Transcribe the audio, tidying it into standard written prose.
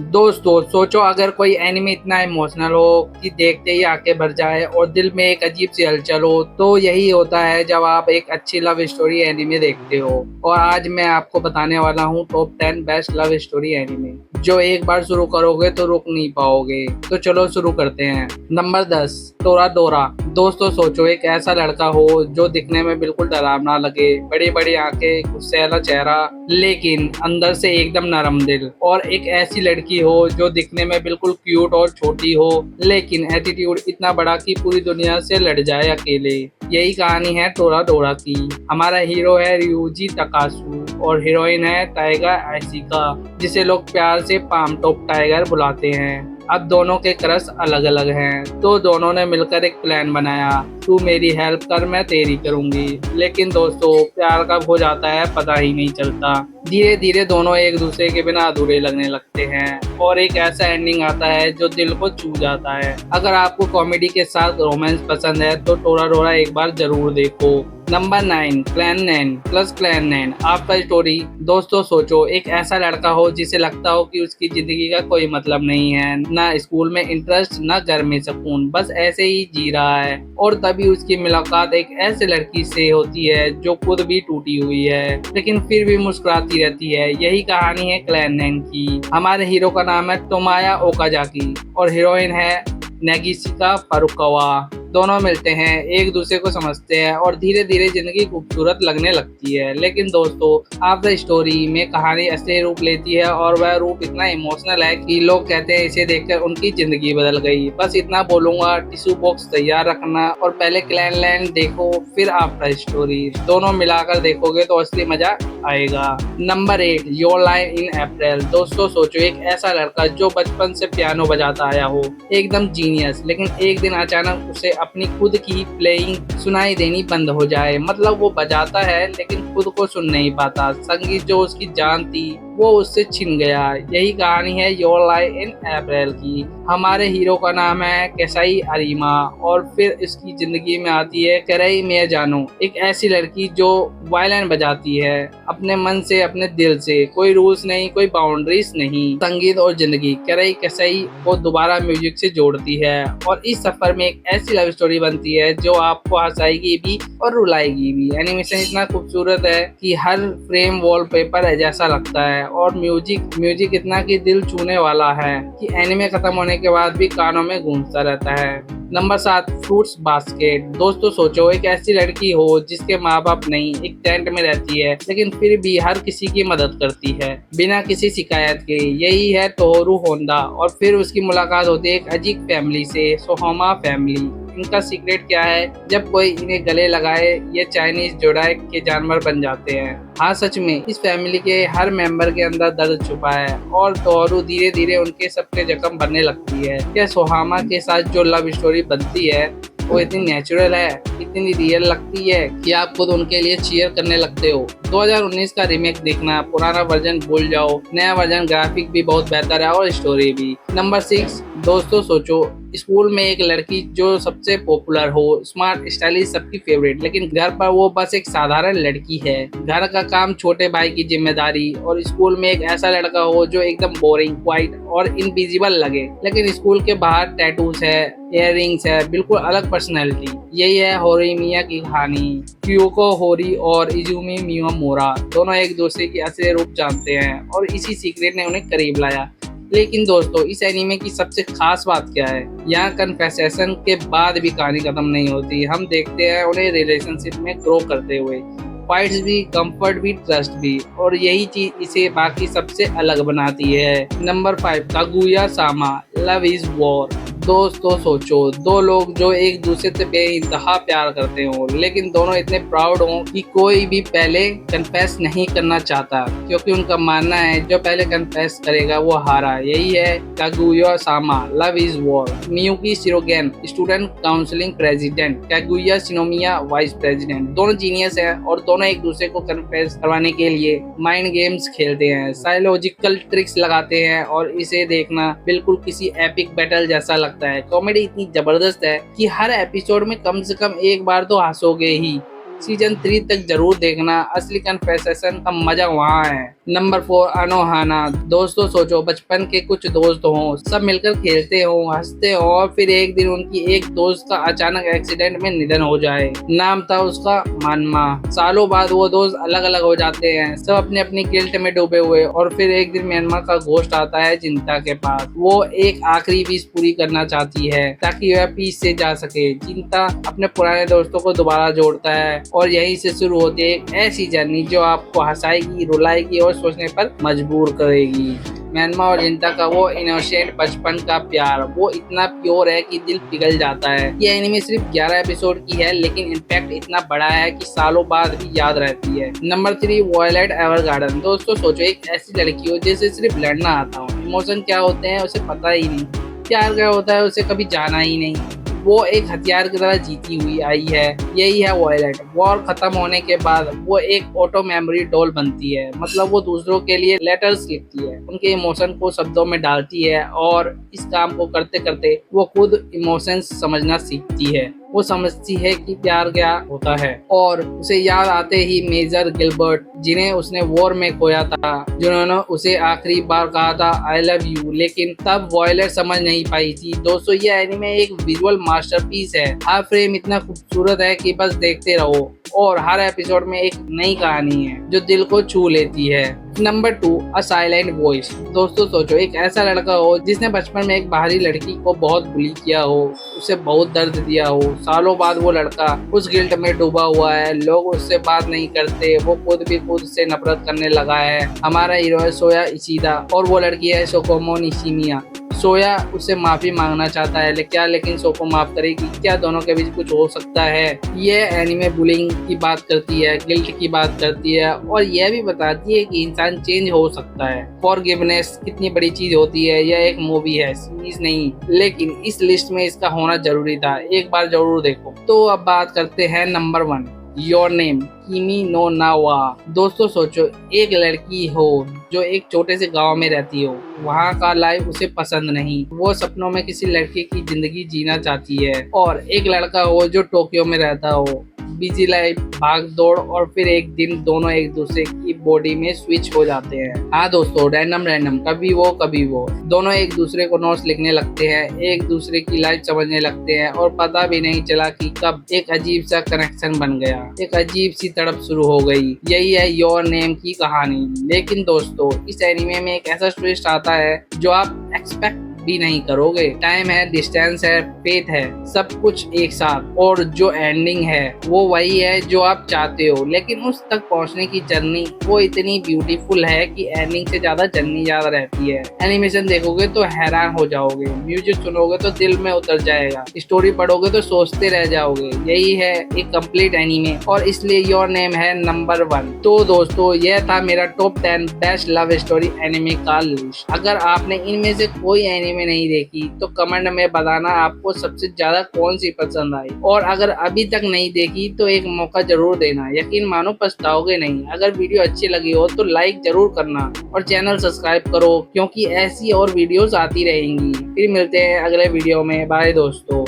दोस्तों सोचो अगर कोई एनिमे इतना इमोशनल हो कि देखते ही आंखें भर जाए और दिल में एक अजीब सी हलचल हो, तो यही होता है जब आप एक अच्छी लव स्टोरी एनिमे देखते हो। और आज मैं आपको बताने वाला हूँ top 10 best love story anime जो एक बार शुरू करोगे तो रुक नहीं पाओगे। तो चलो शुरू करते हैं। नंबर 10, टोराडोरा। दोस्तों सोचो एक ऐसा लड़का हो जो दिखने में बिल्कुल डरावना लगे, बड़ी बड़ी आंखें, गुस्सैला चेहरा, लेकिन अंदर से एकदम नरम दिल। और एक ऐसी लड़की हो जो दिखने में बिल्कुल क्यूट और छोटी हो, लेकिन एटीट्यूड इतना बड़ा कि पूरी दुनिया से लड़ जाए अकेले। यही कहानी है टोराडोरा की। हमारा हीरो है ryuji तकासु और हीरोइन है टाइगा आशिका, जिसे लोग प्यार से पाम टॉप टाइगर बुलाते हैं। अब दोनों के क्रश अलग अलग हैं, तो दोनों ने मिलकर एक प्लान बनाया, तू मेरी हेल्प कर मैं तेरी करूंगी। लेकिन दोस्तों प्यार कब हो जाता है पता ही नहीं चलता। धीरे धीरे दोनों एक दूसरे के बिना अधूरे लगने लगते हैं और एक ऐसा एंडिंग आता है जो दिल को छू जाता है। अगर आपको कॉमेडी के साथ रोमांस पसंद है तो टोराडोरा एक बार जरूर देखो। नंबर 9, क्लैन 9 प्लस क्लैन 9 आपका स्टोरी। दोस्तों सोचो एक ऐसा लड़का हो जिसे लगता हो कि उसकी जिंदगी का कोई मतलब नहीं है, ना स्कूल में इंटरेस्ट ना घर में सुकून, बस ऐसे ही जी रहा है। और तभी उसकी मुलाकात एक ऐसे लड़की से होती है जो खुद भी टूटी हुई है लेकिन फिर भी मुस्कुराती रहती है। यही कहानी है क्लैन 9 की। हमारे हीरो का नाम है टोमाया ओकाजाकी और हीरोइन है नेगिशिका फरुकावा। दोनों मिलते हैं, एक दूसरे को समझते हैं और धीरे धीरे जिंदगी खूबसूरत लगने लगती है। लेकिन दोस्तों आफ्टर स्टोरी में कहानी असली रूप लेती है और वह रूप इतना इमोशनल है कि लोग कहते हैं इसे देखकर उनकी जिंदगी बदल गई। बस इतना बोलूंगा, टिश्यू बॉक्स तैयार रखना और पहले क्लैन लैंड देखो फिर आफ्टर स्टोरी। दोनों मिलाकर देखोगे तो असली मजा आएगा। नंबर 8, योर लाइन इन अप्रैल। दोस्तों सोचो एक ऐसा लड़का जो बचपन से पियानो बजाता आया हो, एकदम जीनियस, लेकिन एक दिन अचानक उसे अपनी खुद की प्लेइंग सुनाई देनी बंद हो जाए। मतलब वो बजाता है लेकिन खुद को सुन नहीं पाता। संगीत जो उसकी जान थी वो उससे छिन गया। यही कहानी है योर लाइन इन अप्रैल की। हमारे हीरो का नाम है केसाई अरिमा और फिर इसकी जिंदगी में आती है करई मियाजानो, एक ऐसी लड़की जो वायलिन बजाती है अपने मन से, अपने दिल से। कोई रूल्स नहीं, कोई बाउंड्रीज नहीं, संगीत और जिंदगी करई केसाई को दोबारा म्यूजिक से जोड़ती है और इस सफर में एक ऐसी लव स्टोरी बनती है जो आपको हंसाएगी भी और रुलाएगी भी। एनिमेशन इतना खूबसूरत है कि हर फ्रेम वॉलपेपर जैसा लगता है और म्यूजिक इतना कि दिल छूने वाला है कि एनिमे खत्म होने के बाद भी कानों में गूंजता रहता है। Number 7, fruits basket. दोस्तों सोचो एक ऐसी लड़की हो जिसके माँ बाप नहीं, एक टेंट में रहती है लेकिन फिर भी हर किसी की मदद करती है बिना किसी शिकायत के। यही है तोहरू होंडा और फिर उसकी मुलाकात होती है एक अजीब फैमिली से, सोहोमा फैमिली। इनका सीक्रेट क्या है, जब कोई इन्हें गले लगाए ये चाइनीज जोडाई के जानवर बन जाते हैं। हाँ सच में इस फैमिली के हर मेंबर के अंदर दर्द छुपा है और तोहरू धीरे धीरे उनके सबके जख्म भरने लगती है। क्या सोहामा के साथ जो लव स्टोरी बनती है वो इतनी नेचुरल है, इतनी रियल लगती है कि आप खुद उनके लिए चीयर करने लगते हो। 2019 का रीमेक देखना, पुराना वर्जन भूल जाओ, नया वर्जन ग्राफिक भी बहुत बेहतर है और स्टोरी भी। नंबर 6, दोस्तों सोचो स्कूल में एक लड़की जो सबसे पॉपुलर हो, स्मार्ट स्टाइलिश सबकी फेवरेट, लेकिन घर पर वो बस एक साधारण लड़की है। घर का काम, छोटे भाई की जिम्मेदारी और स्कूल में एक ऐसा लड़का हो जो एकदम बोरिंग, क्वाइट और इनविजिबल लगे, लेकिन स्कूल के बाहर टैटूज है, इयररिंग्स है, बिल्कुल अलग पर्सनैलिटी। यही है होरीमिया की कहानी। क्यूको होरी और इजुमी मियामोरा दोनों एक दूसरे की असली रूप जानते हैं और इसी सीक्रेट ने उन्हें करीब लाया। लेकिन दोस्तों इस एनीमे की सबसे खास बात क्या है, यहाँ कन्फेसेशन के बाद भी कहानी खत्म नहीं होती। हम देखते हैं उन्हें रिलेशनशिप में ग्रो करते हुए, फाइट्स भी, कंफर्ट भी, ट्रस्ट भी, और यही चीज इसे बाकी सबसे अलग बनाती है। Number 5, Kaguya sama, love is war. दोस्तों सोचो दो लोग जो एक दूसरे से बेइंतहा प्यार करते हो लेकिन दोनों इतने प्राउड हो कि कोई भी पहले कन्फेस नहीं करना चाहता, क्योंकि उनका मानना है जो पहले कन्फेस करेगा वो हारा। यही है Kaguya sama, love is war. Miyuki Shirogane, student counselling president, Kaguya Shinomiya, vice president. दोनों जीनियस है और दोनों एक दूसरे को कन्फेस करवाने के लिए माइंड गेम्स खेलते हैं, साइकोलॉजिकल ट्रिक्स लगाते हैं और इसे देखना बिल्कुल किसी एपिक बैटल जैसा लगता है। कॉमेडी इतनी जबरदस्त है कि हर एपिसोड में कम से कम एक बार तो हंसोगे ही। सीजन 3 तक जरूर देखना, असली कन्फेसेशन का मजा वहाँ है। नंबर 4 अनोहाना। दोस्तों सोचो बचपन के कुछ दोस्त हों, सब मिलकर खेलते हों, हंसते हों और फिर एक दिन उनकी एक दोस्त का अचानक एक्सीडेंट में निधन हो जाए। नाम था उसका मानमा। सालों बाद वो दोस्त अलग अलग हो जाते हैं, सब अपनी अपनी गिल्ट में डूबे हुए। और फिर एक दिन म्यांमार का घोस्ट आता है चिंता के पास। वो एक आखिरी विश पूरी करना चाहती है ताकि वह पीस से जा सके। चिंता अपने पुराने दोस्तों को दोबारा जोड़ता है और यहीं से शुरू होती है एक ऐसी जर्नी जो आपको हंसाएगी, रुलाएगी और सोचने पर मजबूर करेगी। म्यांमार और चिंता का वो इनोसेंट बचपन का प्यार वो इतना प्योर है कि दिल पिघल जाता है। ये एनिमे सिर्फ 11 एपिसोड की है लेकिन इम्पैक्ट इतना बड़ा है कि सालों बाद भी याद रहती है। Number 3 Violet Evergarden. दोस्तों सोचो एक ऐसी लड़की हो जिसे सिर्फ लड़ना आता हो, इमोशन क्या होते हैं उसे पता ही नहीं, प्यार क्या होता है उसे कभी जाना ही नहीं। वो एक हथियार की तरह जीती हुई आई है। यही है वॉयलेट। वॉर खत्म होने के बाद वो एक ऑटो मेमोरी डॉल बनती है, मतलब वो दूसरों के लिए लेटर्स लिखती है, उनके इमोशन को शब्दों में डालती है और इस काम को करते करते वो खुद इमोशंस समझना सीखती है। वो समझती है कि प्यार क्या होता है और उसे याद आते ही मेजर गिलबर्ट जिन्हें उसने वॉर में खोया था, जिन्होंने उसे आखिरी बार कहा था आई लव यू, लेकिन तब वॉयलेट समझ नहीं पाई थी। दोस्तों ये एनीमे एक विजुअल मास्टरपीस है। हर फ्रेम इतना खूबसूरत है कि बस देखते रहो और हर एपिसोड में एक नई कहानी है जो दिल को छू लेती है। Number 2 a silent voice. दोस्तों सोचो एक ऐसा लड़का हो जिसने बचपन में एक बाहरी लड़की को बहुत बुली किया हो, उसे बहुत दर्द दिया हो। सालों बाद वो लड़का उस गिल्ट में डूबा हुआ है, लोग उससे बात नहीं करते, वो खुद भी खुद से नफरत करने लगा है। हमारा हीरो है सोया इशिदा और वो लड़की है सोकोमो निशिमिया। सोया उससे माफी मांगना चाहता है लेकिन सोको माफ करेगी क्या? दोनों के बीच कुछ हो सकता है? ये एनिमे बुलिंग की बात करती है, गिल्ट की बात करती है और यह भी बताती है कि इंसान चेंज हो सकता है। फॉरगिवनेस कितनी बड़ी चीज होती है। यह एक मूवी है, सीरीज नहीं, लेकिन इस लिस्ट में इसका होना जरूरी था। एक बार जरूर देखो। तो अब बात करते हैं नंबर 1 योर नेम किमी नो ना वा। दोस्तों सोचो एक लड़की हो जो एक छोटे से गांव में रहती हो, वहाँ का लाइफ उसे पसंद नहीं, वो सपनों में किसी लड़के की जिंदगी जीना चाहती है। और एक लड़का हो जो टोक्यो में रहता हो, बिजी लाइफ, भाग दौड़ और फिर एक दिन दोनों एक दूसरे की बॉडी में स्विच हो जाते हैं। हाँ दोस्तों रैंडम कभी वो दोनों एक दूसरे को नोट्स लिखने लगते हैं, एक दूसरे की लाइफ समझने लगते हैं और पता भी नहीं चला कि कब एक अजीब सा कनेक्शन बन गया, एक अजीब सी तड़प शुरू हो गई। यही है योर नेम की कहानी। लेकिन दोस्तों इस एनिमे में एक ऐसा ट्विस्ट आता है जो आप एक्सपेक्ट भी नहीं करोगे। टाइम है, डिस्टेंस है, फेथ है, सब कुछ एक साथ। और जो एंडिंग है वो वही है जो आप चाहते हो, लेकिन उस तक पहुंचने की जर्नी वो इतनी ब्यूटीफुल है कि एंडिंग से ज्यादा जर्नी ज्यादा रहती है। एनिमेशन देखोगे तो हैरान हो जाओगे, म्यूजिक सुनोगे तो दिल में उतर जाएगा, स्टोरी पढ़ोगे तो सोचते रह जाओगे। यही है एक कंप्लीट एनिमे और इसलिए योर नेम है नंबर 1। तो दोस्तों यह था मेरा top 10 best love story anime का लिस्ट। अगर आपने इनमें से कोई एनिमे नहीं देखी तो कमेंट में बताना आपको सबसे ज्यादा कौन सी पसंद आई, और अगर अभी तक नहीं देखी तो एक मौका जरूर देना, यकीन मानो पछताओगे नहीं। अगर वीडियो अच्छी लगी हो तो लाइक जरूर करना और चैनल सब्सक्राइब करो क्योंकि ऐसी और वीडियोस आती रहेंगी। फिर मिलते हैं अगले वीडियो में। बाय दोस्तों।